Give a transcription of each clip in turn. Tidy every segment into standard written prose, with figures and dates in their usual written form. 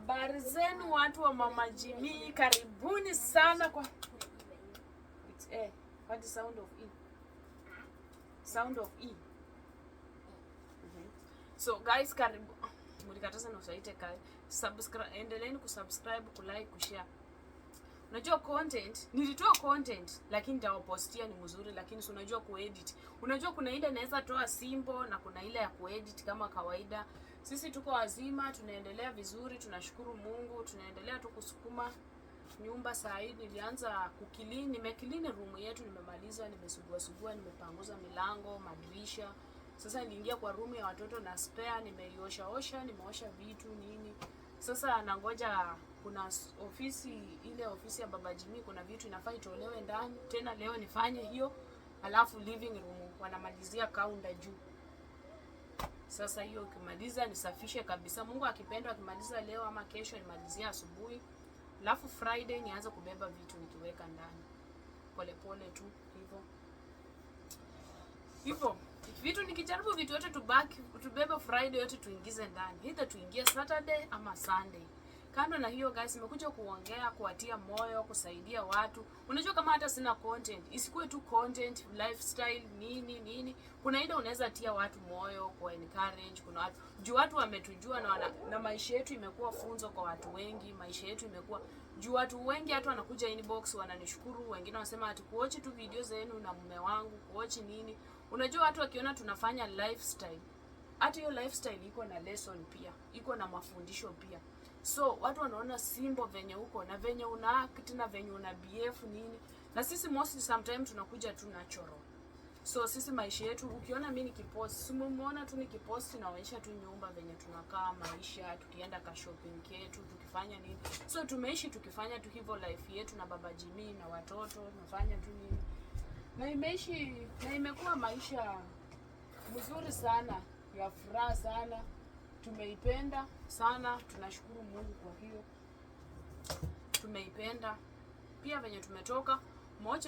Habari zenu watu wa Mama Jimmy, karibuni sana kwa what is sound of E? Sound of E. So guys, karibu. Mlikataza na usaite kai. Subscribe, endeleeni kusubscribe, kulike, kushare. Unajua content, nilitoa content lakini nitawapostia ni mzuri, lakini si unajua kuedit. Unajua kuna ile naweza toa simple na kuna ile ya kuedit kama kawaida. Sisi tuko wazima, tunaendelea vizuri, tunashukuru Mungu, tunaendelea tu kusukuma nyumba. Saa hii nilianza nimekilini room yetu, nimemaliza, nimesugua, nimepanguza milango, madirisha. Sasa niliingia kwa room ya watoto na spare, nimeiosha, nimeosha vitu nini. Sasa nangoja, kuna ile ofisi ya Baba Jimmy, kuna vitu inafaa itolewe ndani. Tena leo nifanye hiyo, alafu living room wanamalizia kaunta juu. Sasa hiyo ukimaliza nisafishe kabisa. Mungu akipenda akimaliza leo ama kesho nimalizia asubuhi. Alafu Friday nianze kubeba vitu nikiweka ndani. Pole tu hivyo. Vitu nikijaribu vitu yote tubebe Friday yote tuingize ndani. Either tuingie Saturday ama Sunday. Kando na hiyo guys, nimekuja kuongea, kuwatia moyo, kusaidia watu. Unajua kama hata sina content, isikuwe tu content, lifestyle, nini. Kuna ile unaweza tia watu moyo, kwa encourage, kuna watu. Juu watu wametujua na maisha yetu imekuwa funzo kwa watu wengi, maisha yetu imekuwa juu watu wengi hata wanakuja inbox wananishukuru, wengine wanasema ati kuochi tu video zenu na mume wangu, kuochi nini. Unajua watu wakiona tunafanya lifestyle, hata hiyo lifestyle iko na lesson pia, iko na mafundisho pia. So watu wanaona simbo venye uko na venye una act na venye una BF nini. Na sisi mostly sometimes tunakuja tu natural. So sisi maisha yetu, ukiona mimi nikipost, simuona tu nikipost naonyesha tu nyumba venye tunakaa, maisha, tukienda ka shopping yetu, tukifanya nini. So tumeishi tukifanya tu hivyo life yetu na Baba Jimmy na watoto, tunafanya tu nini. Na imekuwa maisha mzuri sana, ya furaha sana. Tumeipenda sana, tunashukuru Mungu kwa hiyo. Tumeipenda. Pia venye tumetoka,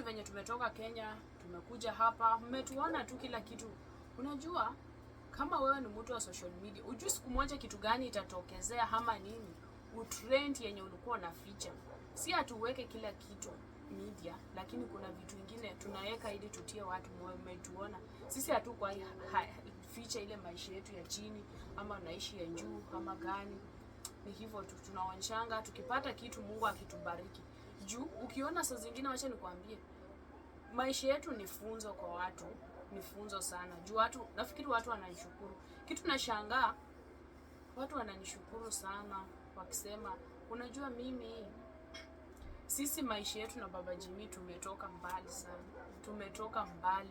venye tumetoka Kenya, tumekuja hapa, mmetuona tu kila kitu. Unajua kama wewe ni mtu wa social media, ujui siku moja kitu gani itatokezea ama nini. Utrend yenye ulikuwa na feature. Si atuweke kila kitu media, lakini kuna vitu vingine tunaweka ili tutie watu moyo. Mmetuona. Sisi hatu kwa feature ile maisha yetu ya chini ama naishi ya juu ama gani. Ni hivyo tu tunaonyeshanga, tukipata kitu Mungu akitubariki. Juu ukiona saa zingine, wacha nikwambie, maisha yetu ni funzo kwa watu, ni funzo sana. Juu nafikiri watu wananishukuru. Kitu nashangaa, watu wananishukuru sana wakisema, unajua mimi, sisi maisha yetu na Baba Jimmy tumetoka mbali sana. Tumetoka mbali.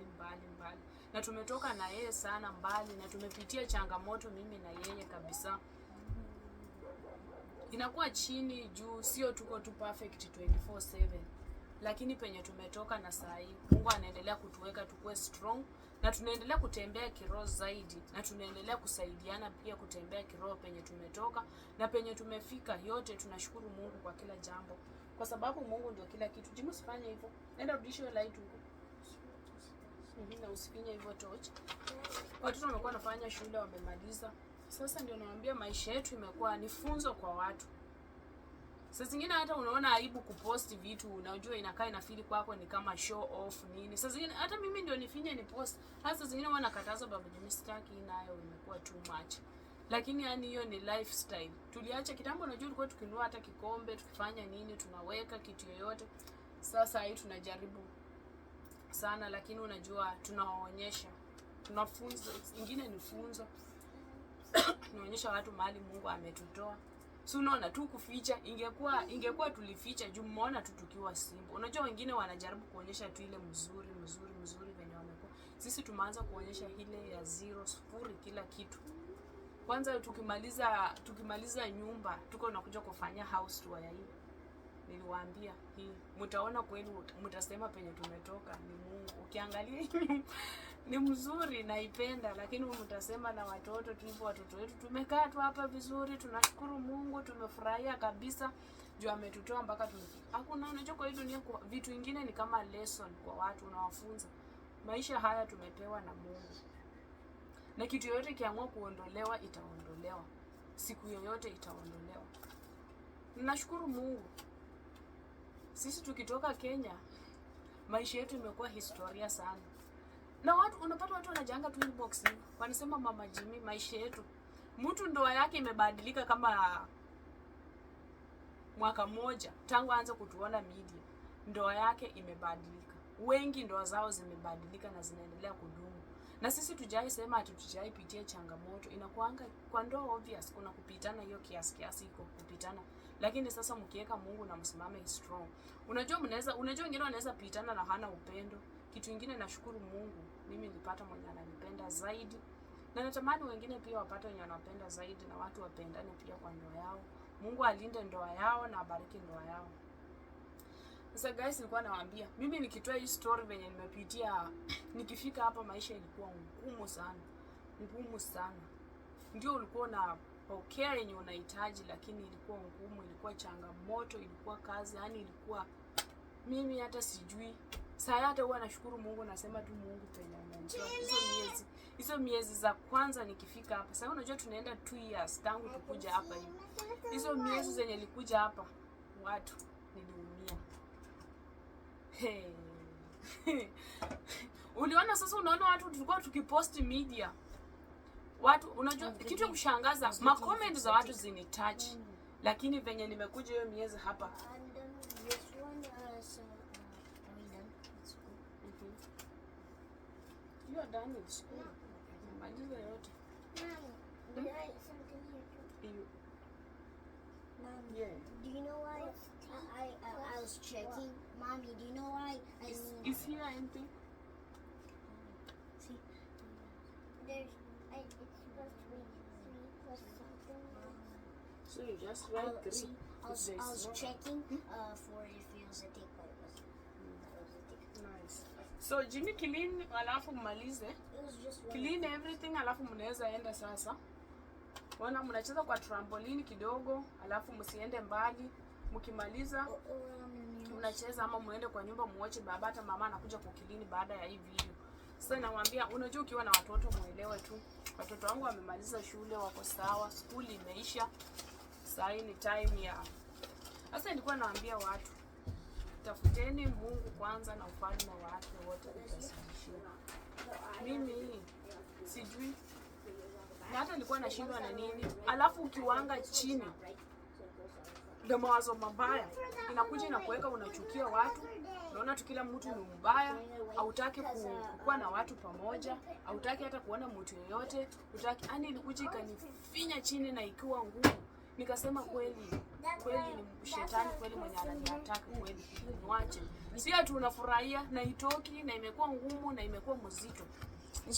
Na tumetoka na yeye sana mbali, na tumepitia changamoto mimi na yeye kabisa. Inakuwa chini juu, sio tuko tu perfect 24/7. Lakini penye tumetoka na saa hii, Mungu anaendelea kutuweka tukue strong, na tunaendelea kutembea kiroho zaidi, na tunaendelea kusaidiana pia kutembea kiroho penye tumetoka na penye tumefika. Yote tunashukuru Mungu kwa kila jambo, kwa sababu Mungu ndio kila kitu. Jimu usifanye hivyo. Nenda rudisha hiyo light huko. Na usifinye hivyo torch. Watoto wamekuwa wanafanya shule, wamemaliza. Sasa ndio naambia maisha yetu imekuwa ni funzo kwa watu. Sasa zingine hata unaona aibu kupost vitu, unajua inakaa inafili kwako ni kama show off nini. Sasa zingine hata mimi ndio nifinye ni post. Sasa zingine wanakataza Baba Jimmy, sitaki, nayo imekuwa too much. Lakini yani hiyo ni lifestyle. Tuliacha kitambo, unajua tulikuwa tukinunua hata kikombe, tukifanya nini, tunaweka kitu yoyote. Sasa hii tunajaribu sana, lakini unajua tunawaonyesha, tunafunza, ingine ni funzo. Tunaonyesha watu mahali Mungu ametutoa. So unaona tu kuficha, ingekuwa tulificha juu mmeona tu tukiwa simple. Unajua wengine wanajaribu kuonyesha tu ile mzuri venye wamekuwa. Sisi tumeanza kuonyesha ile ya 0 sufuri kila kitu. Kwanza tukimaliza nyumba, tuko nakuja kufanya house tour ya hii. Niliwaambia hii, mtaona kweli, mtasema penye tumetoka ni Mungu. Ukiangalia ni mzuri, naipenda, lakini mtasema na watoto tu, watoto wetu tumekaa tu hapa vizuri, tunashukuru Mungu, tumefurahia kabisa juu ametutoa mpaka tumefika. Hakuna, unajua kwa hii dunia vitu vingine ni kama lesson kwa watu, unawafunza. Maisha haya tumepewa na Mungu. Na kitu yoyote kiamua kuondolewa itaondolewa. Siku yoyote itaondolewa. Nashukuru Mungu. Sisi tukitoka Kenya, maisha yetu imekuwa historia sana. Na watu unapata watu wanajanga tu inbox wanasema Mama Jimmy, maisha yetu. Mtu ndoa yake imebadilika kama mwaka mmoja tangu aanze kutuona media. Ndoa yake imebadilika. Wengi ndoa zao zimebadilika na zinaendelea kudumu. Na sisi tujai sema hatujai pitia changamoto. Inakuanga kwa ndoa obvious kuna kupitana, hiyo kiasi iko kupitana. Lakini sasa mkiweka Mungu na msimame strong. Unajua wengine wanaweza pitana na hana upendo. Kitu kingine nashukuru Mungu, mimi nilipata mwenye ananipenda zaidi. Na natamani wengine pia wapate wenye wanapenda zaidi na watu wapendane pia kwa ndoa yao. Mungu alinde ndoa yao na abariki ndoa yao. Sasa guys, nilikuwa nawaambia, mimi nikitoa hii story venye nimepitia, nikifika hapa maisha ilikuwa ngumu sana. Ngumu sana. Ndio ulikuwa na pokea yenye unahitaji, lakini ilikuwa ngumu, ilikuwa changamoto, ilikuwa kazi, yani ilikuwa mimi hata sijui. Sasa hata huwa nashukuru Mungu, nasema tu Mungu penye amenitoa. Hizo miezi za kwanza nikifika hapa. Sasa unajua tunaenda 2 years tangu tukuja hapa hivi. Hizo miezi zenye nilikuja hapa, watu niliumia. Uliona sasa, unaona watu tulikuwa tukipost media. Watu unajua kitu ya kushangaza, ma comment za watu zinitouch. Lakini venye nimekuja hiyo miezi hapa. You are done with school. Maliza yote. Mom, did I something here too? Mom, Yeah. do you know why I was checking? Mommy, do you know why I mean? Is here anything? See, it's supposed to be 3 plus something. So you just write 3. I was checking for if it was a tick, but it wasn't. Nice. So Jimmy, clean alafu mmalize. It was just one. Clean everything alafu mnaweza enda sasa. Wana mnacheza kwa trampoline kidogo, alafu msiende mbali. Mkimaliza mnacheza ama muende kwa nyumba muoche baba hata mama anakuja kukilini baada ya hii video. Sasa nawaambia, unajua ukiwa na watoto muelewe tu. Watoto wangu wamemaliza shule, wako sawa, school imeisha. Sasa ni time ya. Sasa nilikuwa nawaambia watu, tafuteni Mungu kwanza na ufalme wake wote utasababishiwa. Mimi sijui na hata nilikuwa nashindwa na nini. Alafu ukiwanga chini na mawazo mabaya inakuja inakuweka unachukia watu. Unaona tu kila mtu ni mbaya, hautaki kuwa na watu pamoja, hautaki hata kuona mtu yoyote, hutaki. Yaani ilikuja ikanifinya chini na ikiwa ngumu. Nikasema kweli ni shetani kweli mwenye ananiataka kweli. Mwache. Si ati unafurahia na itoki na imekuwa ngumu na imekuwa mzito.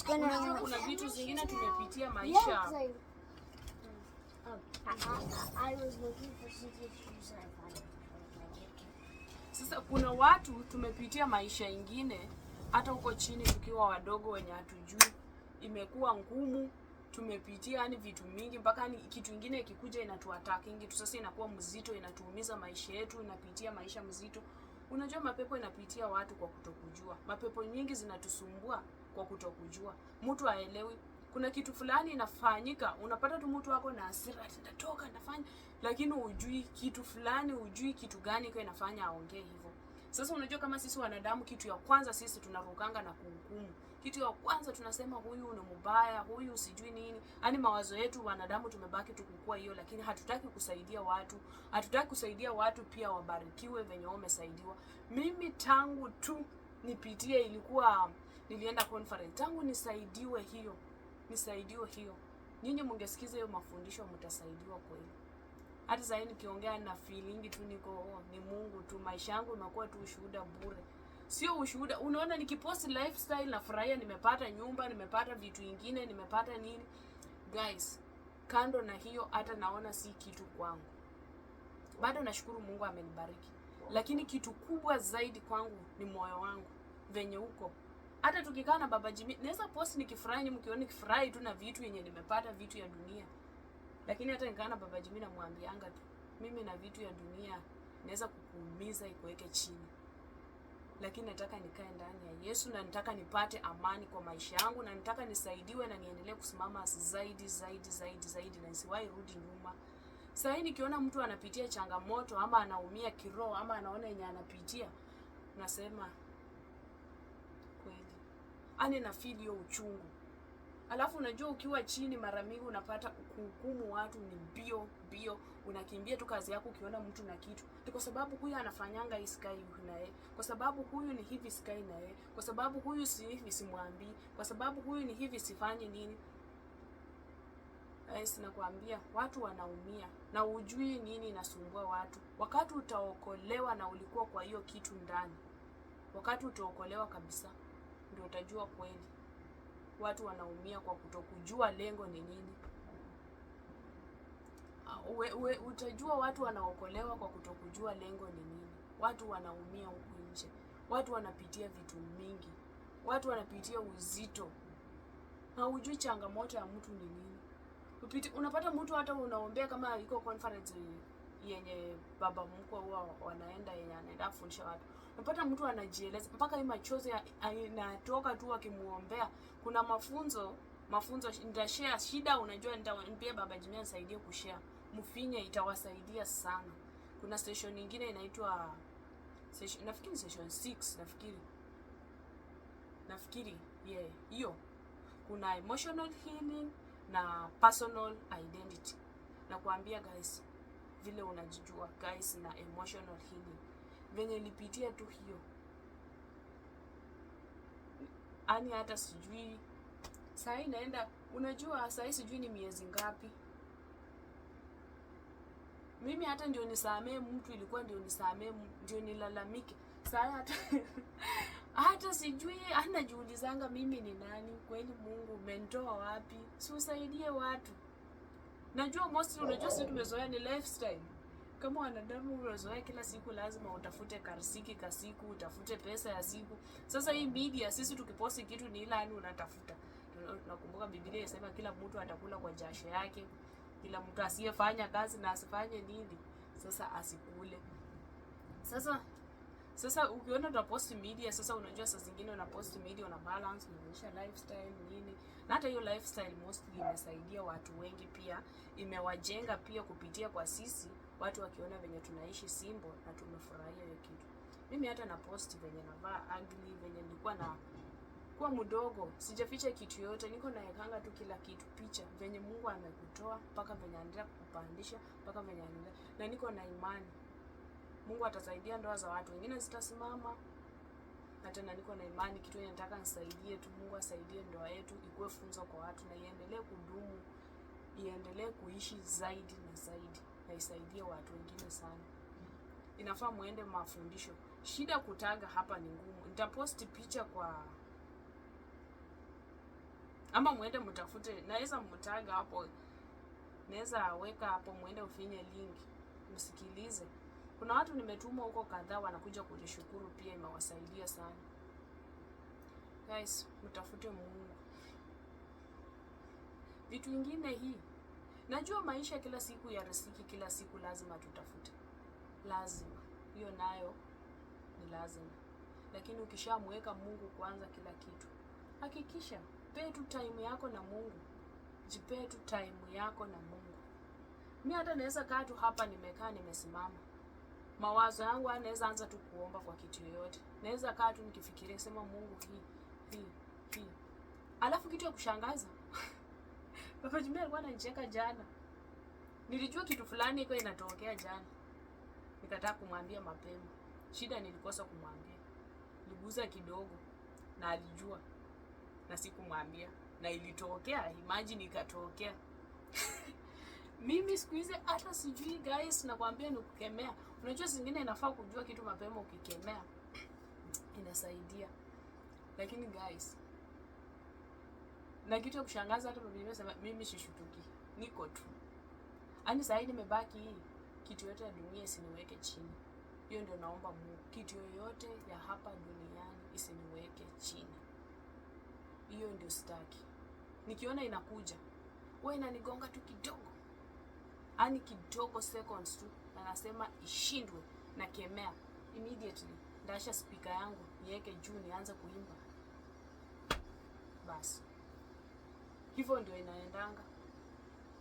Unajua kuna vitu zingine tumepitia maisha. I was looking for Cynthia's shoes and I found it. Sasa kuna watu tumepitia maisha ingine hata huko chini tukiwa wadogo wenye hatujui. Imekuwa ngumu, tumepitia yani vitu mingi mpaka yani kitu kingine kikuja inatuattack tu. Sasa inakuwa mzito, inatuumiza maisha yetu, inapitia maisha mzito. Unajua mapepo inapitia watu kwa kutokujua. Mapepo nyingi zinatusumbua kwa kutokujua. Mtu haelewi kuna kitu fulani inafanyika, unapata tu mtu wako na hasira, nitatoka nafanya, lakini hujui kitu fulani, hujui kitu gani kwa inafanya aongee hivyo. Sasa unajua kama sisi wanadamu, kitu ya kwanza sisi tunarukanga na kuhukumu. Kitu ya kwanza tunasema huyu ni mbaya, huyu sijui nini. Yaani mawazo yetu wanadamu tumebaki tukukua hiyo, lakini hatutaki kusaidia watu. Hatutaki kusaidia watu pia wabarikiwe venye wamesaidiwa. Mimi tangu tu nipitie ilikuwa nilienda conference, tangu nisaidiwe hiyo. Nyinyi mngesikiza hiyo mafundisho mtasaidiwa kweli. Hata sasa nikiongea na feeling tu niko ni Mungu tu, maisha yangu imekuwa tu ushuhuda bure. Sio ushuhuda. Unaona nikipost lifestyle na furahia, nimepata nyumba, nimepata vitu vingine, nimepata nini. Guys, kando na hiyo hata naona si kitu kwangu. Bado nashukuru Mungu amenibariki. Lakini kitu kubwa zaidi kwangu ni moyo wangu. Venye uko. Hata tukikaa na Baba Jimmy, naweza post nikifurahi, mkiona nikifurahi tu na vitu yenye nimepata, vitu ya dunia. Lakini hata nikaa na Baba Jimmy namwambianga tu, mimi na vitu ya dunia naweza kukuumiza ikuweke chini. Lakini nataka nikae ndani ya Yesu na nataka nipate amani kwa maisha yangu na nataka nisaidiwe na niendelee kusimama zaidi na nisiwahi rudi nyuma. Sasa hii nikiona mtu anapitia changamoto ama anaumia kiroho ama anaona yenye anapitia, nasema kweli. Ani na feel hiyo uchungu. Alafu unajua ukiwa chini mara mingi unapata kuhukumu watu ni bio, unakimbia tu kazi yako ukiona mtu na kitu. Ni kwa sababu huyu anafanyanga hii sky na yeye. Kwa sababu huyu ni hivi sky na yeye. Kwa sababu huyu si hivi simwambii. Kwa sababu huyu ni hivi sifanye nini. Nakwambia watu wanaumia na ujui nini inasumbua watu. Wakati utaokolewa na ulikuwa kwa hiyo kitu ndani, wakati utaokolewa kabisa, ndio utajua kweli watu wanaumia kwa kutokujua lengo ni nini. Utajua watu wanaokolewa kwa kutokujua lengo ni nini. Watu wanaumia huku nje, watu wanapitia vitu mingi, watu wanapitia uzito na hujui changamoto ya mtu ni nini. Unapata mtu hata unaombea kama iko conference yenye baba mkwe huwa wanaenda yenye anaenda kufundisha watu. Unapata mtu anajieleza mpaka hii machozi inatoka tu akimuombea. Kuna mafunzo nitashare shida, unajua nitaambia baba Jimmy anisaidie kushare. Mfinye itawasaidia sana. Kuna session nyingine inaitwa nafikiri session 6 nafikiri hiyo. Kuna emotional healing na personal identity. Na kuambia guys, vile unajijua guys, na emotional healing venye nilipitia tu hiyo, ani hata sijui saa inaenda, unajua saa sijui ni miezi ngapi. Mimi hata ndio nisamee mtu, ilikuwa ndio nisamee ndio nilalamike. Saa hata sijui, anajiulizanga mimi ni nani kweli. Mungu umenitoa wapi? Si usaidie watu. Najua mostly, unajua sisi tumezoea ni lifestyle. Kama wanadamu umezoea kila siku lazima utafute karsiki kasiku, utafute pesa ya siku. Sasa hii media sisi tukiposti kitu ni ila yani unatafuta. Nakumbuka Biblia inasema kila mtu atakula kwa jasho yake. Kila mtu asiyefanya kazi na asifanye nini, sasa asikule. Sasa ukiona utapost media, sasa unajua saa zingine unapost media una balance, unaonyesha lifestyle nini. Na hata hiyo lifestyle mostly imesaidia watu wengi pia, imewajenga pia kupitia kwa sisi, watu wakiona venye tunaishi simple na tumefurahia hiyo kitu. Mimi hata na post venye navaa ugly, venye nilikuwa na kwa mdogo, sijaficha kitu yote, niko naekanga tu kila kitu, picha venye Mungu amekutoa mpaka venye anaendelea kukupandisha mpaka venye anaendelea, na niko na imani Mungu atasaidia ndoa za watu wengine zitasimama. Na tena niko na imani kitu yenye nataka nisaidie tu, Mungu asaidie ndoa yetu ikuwe funzo kwa watu na iendelee kudumu, iendelee kuishi zaidi na zaidi, na isaidie watu wengine sana. Inafaa muende mafundisho. Shida kutaga hapa ni ngumu. Nitaposti picha kwa, ama muende mtafute, naweza mtaga hapo, naweza weka hapo, muende ufinye link msikilize. Kuna watu nimetuma huko kadhaa wanakuja kunishukuru pia, imewasaidia sana. Guys, mtafute Mungu. Vitu vingine hii, najua maisha kila siku ya riziki, kila siku lazima tutafute. Lazima. Hiyo nayo ni lazima. Lakini ukishamweka Mungu kwanza kila kitu, hakikisha pay tu time yako na Mungu. Jipee tu time yako na Mungu. Mimi hata naweza kaa tu hapa nimekaa nimesimama, mawazo yangu anaweza anza tu kuomba kwa kitu yoyote. Naweza kaa tu nikifikiria sema Mungu hii. Alafu kitu ya kushangaza Baba Jimmy alikuwa ananicheka jana. Nilijua kitu fulani iko inatokea jana, nikataka kumwambia mapema. Shida nilikosa kumwambia. Niliguza kidogo na alijua na sikumwambia, na ilitokea, imagine ikatokea. Mimi siku hizi hata sijui guys, nakwambia ni kukemea. Unajua zingine inafaa kujua kitu mapema, ukikemea inasaidia. Lakini guys, na kitu ya kushangaza hata mimi sishutuki. Niko tu. Ani sasa nimebaki hii kitu yote ya dunia isiniweke chini. Hiyo ndio naomba Mungu. Kitu yoyote ya hapa duniani isiniweke chini. Hiyo ndio sitaki. Nikiona inakuja, wewe inanigonga tu kidogo. Ani kidogo seconds tu, na nasema ishindwe, na kemea immediately. Ndasha speaker yangu niweke juu nianze kuimba. Basi. Hivyo ndio inaendanga.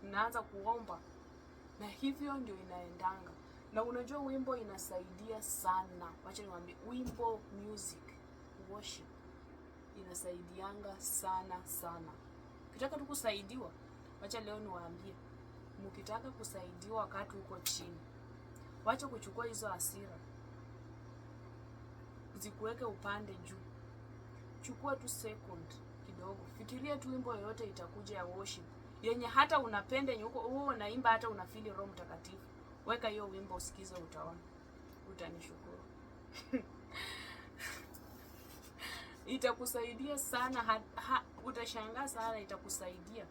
Naanza kuomba. na hivyo ndio inaendanga. Na unajua wimbo inasaidia sana. Wacha niwaambie, wimbo, music, worship inasaidianga sana sana. Ukitaka tu kusaidiwa, wacha leo niwaambie, mkitaka kusaidiwa wakati uko chini, wacha kuchukua hizo hasira zikuweke upande juu. Chukua tu second kidogo, fikiria tu wimbo yoyote itakuja ya worship yenye hata unapenda, yenye uko unaimba hata unafili Roho Mtakatifu. Weka hiyo wimbo usikize, utaona, utanishukuru. Itakusaidia sana, utashangaa sana, itakusaidia.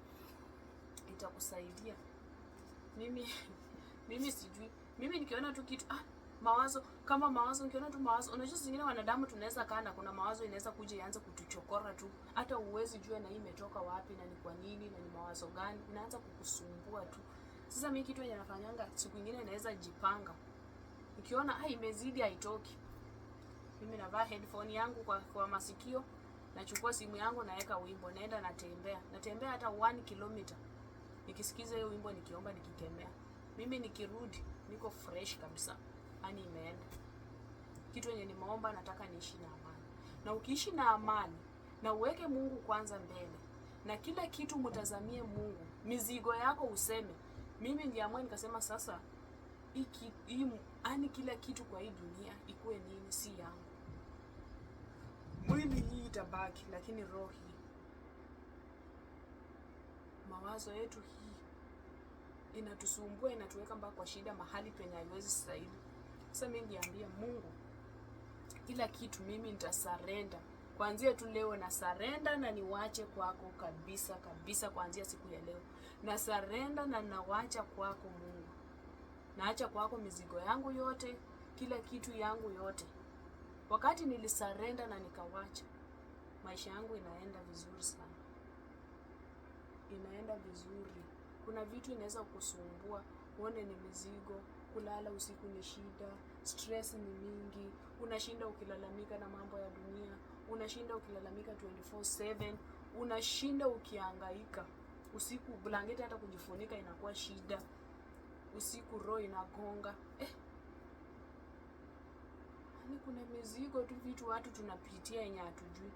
Mimi sijui, mimi nikiona tu kitu mawazo, nikiona tu mawazo. Unajua zingine wanadamu tunaweza kaa na kuna mawazo inaweza kuja ianze kutuchokora tu, hata uwezi jua na hii imetoka wapi na ni kwa nini na ni mawazo gani, inaanza kukusumbua tu. Sasa mimi kitu yenye nafanyanga, siku nyingine inaweza jipanga, nikiona imezidi haitoki, mimi navaa headphone yangu kwa masikio, nachukua simu yangu, naweka wimbo, naenda natembea hata 1 kilometer nikisikiza hiyo wimbo, nikiomba, nikikemea. Mimi nikirudi niko fresh kabisa, yani imeenda. Kitu yenye nimeomba, nataka niishi na amani. Na ukiishi na amani na uweke Mungu kwanza mbele, na kila kitu mtazamie Mungu, mizigo yako useme, mimi niliamua nikasema sasa ani kila kitu kwa hii dunia ikuwe nini, si yangu. Mwili hii itabaki, lakini roho hii, mawazo yetu hii inatusumbua, inatuweka mpaka kwa shida mahali penye haiwezi stahili. Sasa mimi niambia Mungu, kila kitu mimi nitasurrender. Kuanzia tu leo na surrender na niwache kwako kabisa kabisa. Kuanzia siku ya leo na surrender na nawacha kwako Mungu. Naacha kwako mizigo yangu yote, kila kitu yangu yote. Wakati nilisurrender na nikawacha, maisha yangu inaenda vizuri sana. Inaenda vizuri. Kuna vitu inaweza kukusumbua, uone ni mizigo, kulala usiku ni shida, stress ni mingi, unashinda ukilalamika na mambo ya dunia, unashinda ukilalamika 24/7, unashinda ukihangaika. Usiku blanketi hata kujifunika inakuwa shida. Usiku roho inagonga. Ni kuna mizigo tu, vitu watu tunapitia yenye hatujui.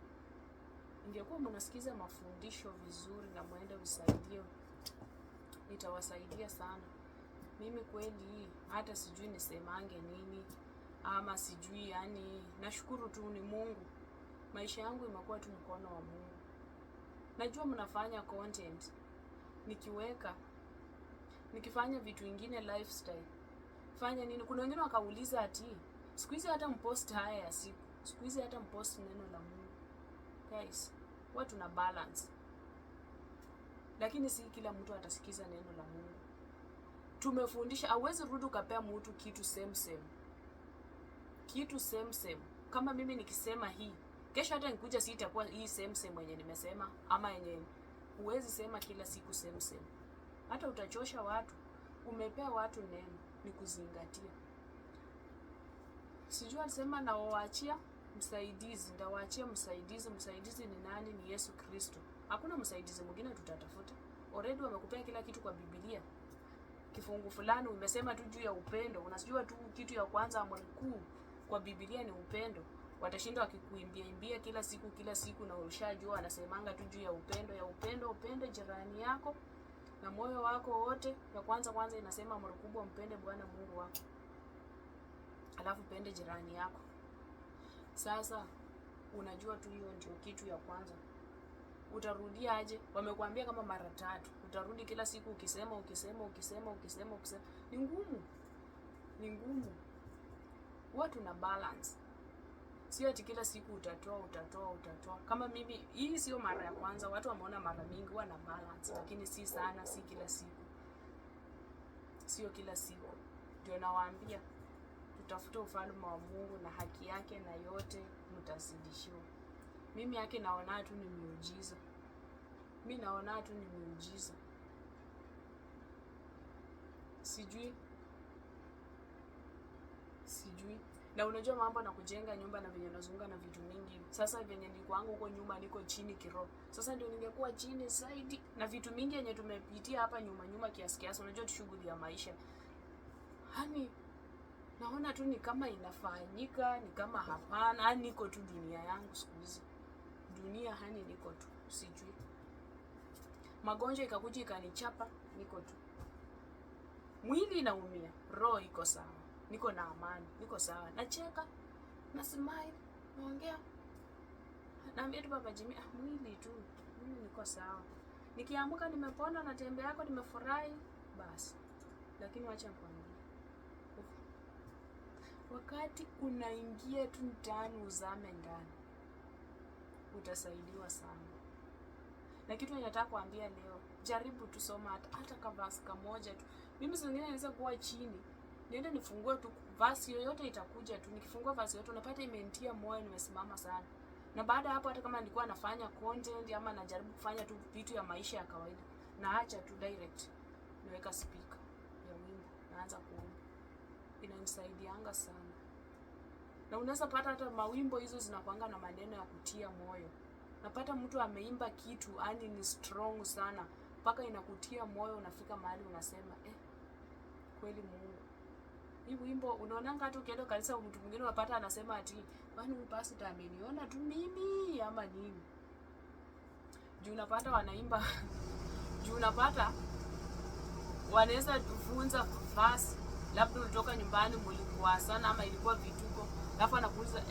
Ingekuwa mnasikiza mafundisho vizuri na muende usaidie, itawasaidia sana. Mimi kweli hata sijui nisemange nini ama sijui, yani nashukuru tu ni Mungu. Maisha yangu imekuwa tu mkono wa Mungu. Najua mnafanya content, nikifanya vitu vingine lifestyle, fanya nini. Kuna wengine wakauliza ati siku hizi hata mpost haya ya siku, siku hizi hata mpost neno la Mungu. Guys, watu na balance, lakini si kila mtu atasikiza neno la Mungu. Tumefundisha hauwezi rudi ukapea mtu kitu same. Kitu same. Kama mimi nikisema hii, kesho hata nikuja si itakuwa hii same yenye nimesema, ama yenye huwezi sema kila siku same. Hata utachosha watu. Umepea watu neno, ni kuzingatia. Sijui alisema na waachia msaidizi, ndawaachia msaidizi. Msaidizi ni nani? Ni Yesu Kristo. Hakuna msaidizi mwingine tutatafuta. Already wamekupea kila kitu kwa Biblia. Kifungu fulani umesema tu juu ya upendo. Unajua tu kitu ya kwanza, amri kuu kwa Biblia ni upendo. Watashinda wakikuimbia kila siku na ushajua anasemanga tu juu ya upendo. Upende jirani yako na moyo wako wote. Ya kwanza inasema amri kubwa, mpende Bwana Mungu wako, alafu pende jirani yako. Sasa unajua tu hiyo ndio kitu ya kwanza. Utarudia aje? Wamekuambia kama mara 3. Utarudi kila siku ukisema. Ni ngumu. Watu na balance. Sio ati kila siku utatoa. Kama mimi, hii sio mara ya kwanza. Watu wameona mara mingi wana balance, lakini si sana, si kila siku. Sio kila siku. Ndio nawaambia, tutafuta ufalme wa Mungu na haki yake, na yote mtazidishiwa. Mimi yake naona tu ni miujiza. Sijui Na unajua mambo na kujenga nyumba na venye unazunga na vitu mingi. Sasa venye niko wangu huko nyuma niko chini kiroho. Sasa ndio ningekuwa chini zaidi na vitu mingi yenye tumepitia hapa nyuma kiasi. Unajua shughuli ya maisha. Hani naona tu ni kama inafanyika, ni kama hapana. Hani niko tu dunia yangu siku hizi. Dunia hani niko tu, sijui. Magonjwa ikakuja ikanichapa, niko tu. Mwili inaumia, roho iko sawa. Niko na amani, niko sawa. Nacheka, na smile, naongea. Naambia tu Baba Jimmy, mwili tu, mimi niko sawa. Nikiamka nimepona na tembe yako nimefurahi, basi. Lakini wacha nikwambie. Wakati unaingia tu mtaani uzame ndani, utasaidiwa sana. Na kitu ninataka kuambia leo, jaribu tusoma hata kavasi kamoja tu. Mimi zingine naweza kuwa chini, niende nifungue tu vasi yoyote itakuja tu. Nikifungua vasi yoyote unapata imenitia moyo, nimesimama sana. Na baada hapo hata kama nilikuwa nafanya content ama najaribu kufanya tu vitu ya maisha ya kawaida, naacha tu direct. Naweka speaker ya wimbo, naanza kuomba. Inanisaidianga sana. Na unaweza pata hata mawimbo hizo zinakuanga na maneno ya kutia moyo. Napata mtu ameimba kitu yani ni strong sana mpaka inakutia moyo, unafika mahali unasema kweli Mungu. Hii wimbo unaonanga hata ukienda kanisa mtu mwingine unapata anasema ati kwani huyu pastor ameniona tu mimi ama nini? Juu unapata wanaimba juu unapata wanaweza tufunza verse, labda ulitoka nyumbani mlikuwa sana ama ilikuwa vituko, alafu anakuuliza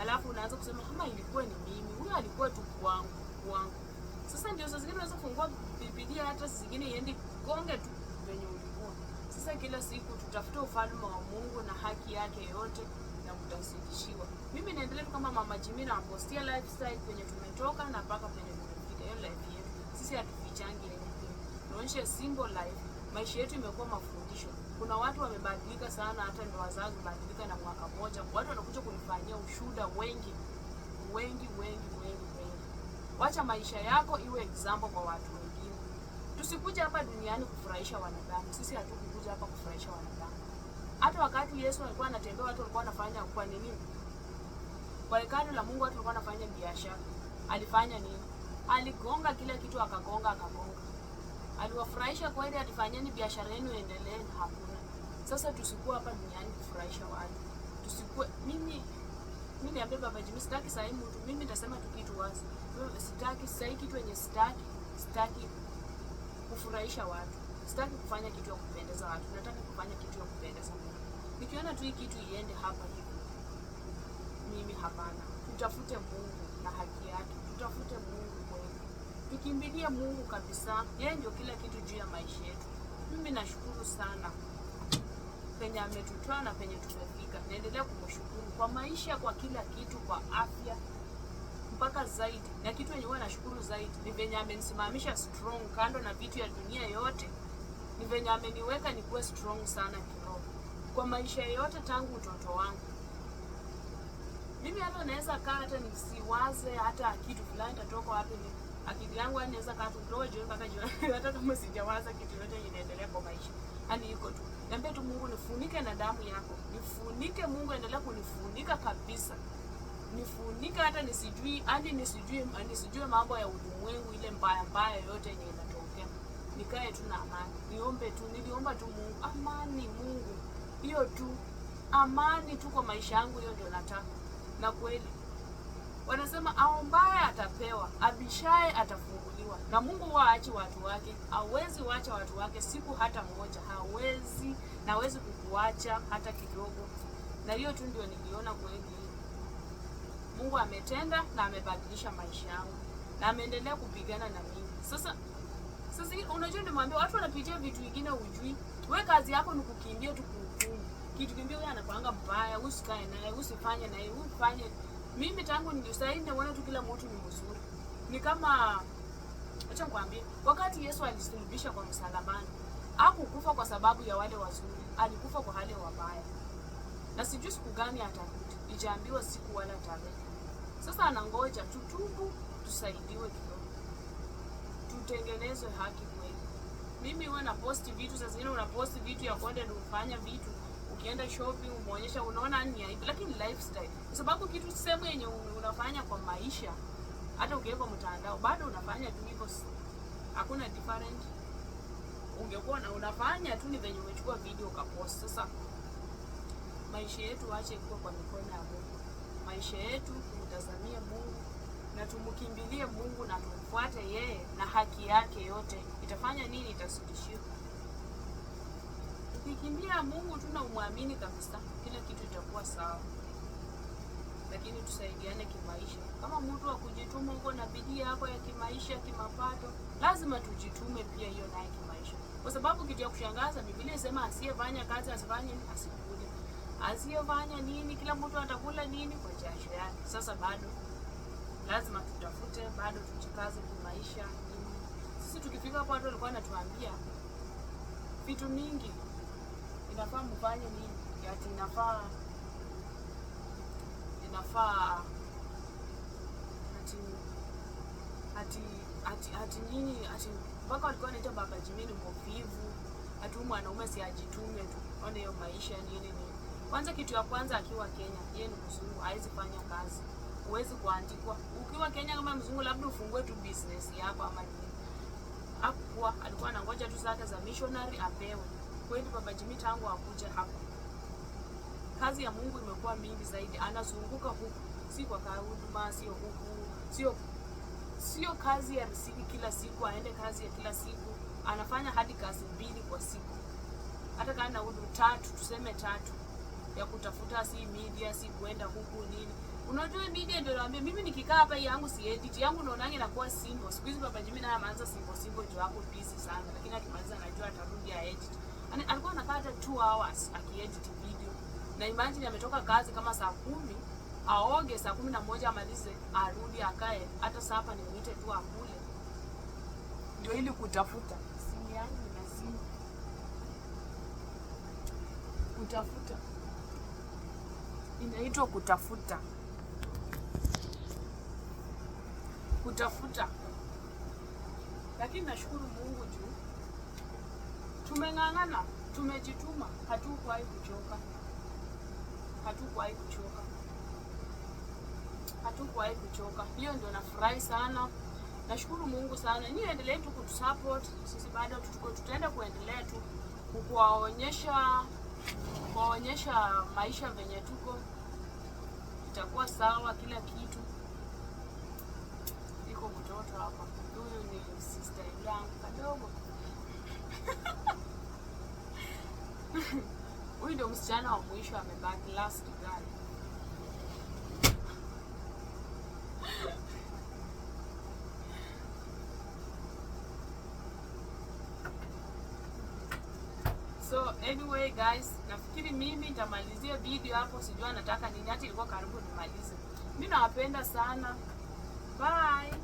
alafu unaanza kusema kama ilikuwa ni mimi, huyo alikuwa tu kwangu. Sasa ndio saa zingine unaweza kufungua Biblia hata zingine iende gonge tu venye ulikuwa. Sasa kila siku tutafute ufalme wa Mungu na haki yake yote na mtasidishiwa. Mimi naendelea tu kama Mama Jimmy na postia lifestyle penye tumetoka na mpaka penye tumefika. Hiyo life yetu sisi hatufichangi anything. Tunaonyesha simple life. Maisha yetu imekuwa mafundisho. Kuna watu wamebadilika sana, hata ndoa zao zimebadilika na mwaka mmoja. Watu wanakuja kunifanyia ushuhuda wengi. Wacha maisha yako iwe example kwa watu wengine. Tusikuja hapa duniani kufurahisha wanadamu. Sisi hatukuja hapa kufurahisha wanadamu. Hata wakati Yesu alikuwa anatembea, watu walikuwa wanafanya kwa nini? Kwa hekalu la Mungu watu walikuwa wanafanya biashara. Alifanya nini? Aligonga kila kitu, akagonga. Aliwafurahisha kweli? Atifanyeni biashara yenu endelee? Hakuna. Sasa tusikuwa hapa duniani kufurahisha watu. Tusikuwe mimi niambia Baba Jimmy, sitaki sasa mtu. Mimi nitasema tu kitu wazi. Sitaki sasa kitu yenye sitaki kufurahisha watu. Sitaki kufanya kitu ya kupendeza watu. Nataka kufanya kitu ya kupendeza Mungu. Nikiona tu hii kitu iende hapa hivi, mimi hapana. Tutafute Mungu na haki yake. Tutafute Mungu kweli. Tukimbilie Mungu kabisa. Yeye ndio kila kitu juu ya maisha yetu. Mimi nashukuru sana penye ametutoa na penye tumefika. Naendelea kumshukuru kwa maisha, kwa kila kitu, kwa afya mpaka zaidi. Na kitu yenye huwa nashukuru zaidi ni venye amenisimamisha strong kando na vitu ya dunia yote. Ni venye ameniweka nikuwe strong sana kiroho. Kwa maisha yote tangu utoto wangu. Mimi hata naweza kaa hata nisiwaze hata kitu fulani tatoka wapi, ni akili yangu inaweza kaa tu dojo mpaka jioni hata kama sijawaza kitu yote inaendelea kwa maisha. Hani iko tu. Niambie tu Mungu nifunike na damu yako. Nifunike Mungu, endelea kunifunika kabisa. Nifunika hata nisijue mambo ya ulimwengu ile mbaya yote yenye inatokea. Nikae tu na amani. Niliomba tu Mungu, amani Mungu. Hiyo tu. Amani tu kwa maisha yangu, hiyo ndio nataka. Na kweli wanasema aombaye atapewa, abishaye atafunguliwa. Na Mungu waachi watu wake, hawezi waacha watu wake siku hata moja. Hawezi kukuacha hata kidogo. Na hiyo tu ndio niliona kweli Mungu ametenda na amebadilisha maisha yangu. Na ameendelea kupigana na mimi. Sasa unajua nimwambia watu wanapitia vitu vingine hujui. Wewe kazi yako ni kukimbia tu kuhukumu. Kitu kimbia wewe anakuanga mbaya, usikae naye, usifanye naye, ufanye. Mimi tangu nilisaini naona tu kila mtu ni mzuri. Ni kama acha nikwambie, wakati Yesu alisulubisha kwa msalabani, hakukufa kwa sababu ya wale wazuri, alikufa kwa wale wabaya. Na sijui siku gani atarudi. Ijaambiwa siku wala tarehe. Sasa anangoja tutubu, tusaidiwe kidogo. Tutengenezwe haki kweli. Mimi huwa na post vitu, sasa zingine una post vitu ya content, ufanya vitu ukienda shopping umeonyesha, unaona ni aibu, lakini lifestyle, kwa sababu kitu sehemu yenye unafanya kwa maisha, hata ukiweka mtandao bado unafanya tu hivyo, hakuna different. Ungekuwa na unafanya tu ni venye umechukua video ukapost. Sasa maisha yetu ache kuwa kwa mikono ya Mungu. Maisha yetu tumtazamie Mungu na tumkimbilie Mungu na tumfuate yeye na haki yake yote. Itafanya nini? Itasudishia. Tukikimbia Mungu tuna umwamini kabisa, kila kitu itakuwa sawa. Lakini tusaidiane kimaisha. Kama mtu wa kujituma uko na bidii yako ya kimaisha, kimapato, lazima tujitume pia hiyo naye kimaisha. Kwa sababu kitu ya kushangaza, Biblia inasema asiyefanya kazi asifanye asikule. Asiyefanya nini, kila mtu atakula nini kwa jasho yake. Sasa bado lazima tutafute, bado tujikaze kimaisha. Sisi tukifika hapo, watu walikuwa wanatuambia vitu mingi, inafaa mfanye nini, ati inafaa ati nini, ati mpaka walikuwa wanaita Baba Jimmy mvivu, ati mwanaume si ajitume tu. Ona hiyo maisha nini. Kwanza kitu ya kwanza, akiwa Kenya, yeye ni mzungu, haizi fanya kazi. Huwezi kuandikwa. Ukiwa Kenya kama mzungu, labda ufungue tu business yako ama nini. Hakuwa, alikuwa anangoja tu zake za missionary apewe. Kweli Baba Jimmy tangu akuja hapa, kazi ya Mungu imekuwa mingi zaidi. Anazunguka huku, si kwa huduma, sio huku, sio kazi ya risiki kila siku, aende kazi ya kila siku. Anafanya hadi kazi 2 kwa siku. Hata kama na 3, tuseme 3 ya kutafuta, si media, si kuenda huku nini. Unajua media ndio naambia mimi nikikaa hapa yangu si edit yangu naonanga inakuwa simple. Siku hizi Baba Jimmy naye ameanza simple juu hapo busy sana, lakini akimaliza anajua atarudi a edit. Alikuwa anakaa hata 2 hours akiedit video. Na imagine ametoka kazi kama saa 10, aoge saa 11 amalize, arudi akae, hata saa hapa nimuite tu akule. Ndio ili kutafuta. Simu yangu ina simu. Kutafuta. Inaitwa kutafuta. Kutafuta. Lakini nashukuru Mungu juu tumeng'ang'ana, tumejituma, hatukuwahi kuchoka. Hatukuwahi kuchoka. Hiyo ndio nafurahi sana. Nashukuru Mungu sana. Nyinyi endelee tu kutusupport. Sisi bado tutaenda kuendelea tu kuwaonyesha maisha venye tuko. Itakuwa sawa kila kitu. Iko mtoto hapa. Huyu ni sister yangu kadogo. Huyu ndio msichana wa mwisho amebaki, last guy. So anyway guys, nafikiri mimi nitamalizia video hapo, sijua nataka nini, hata ilikuwa karibu nimalize. Mimi nawapenda sana. Bye.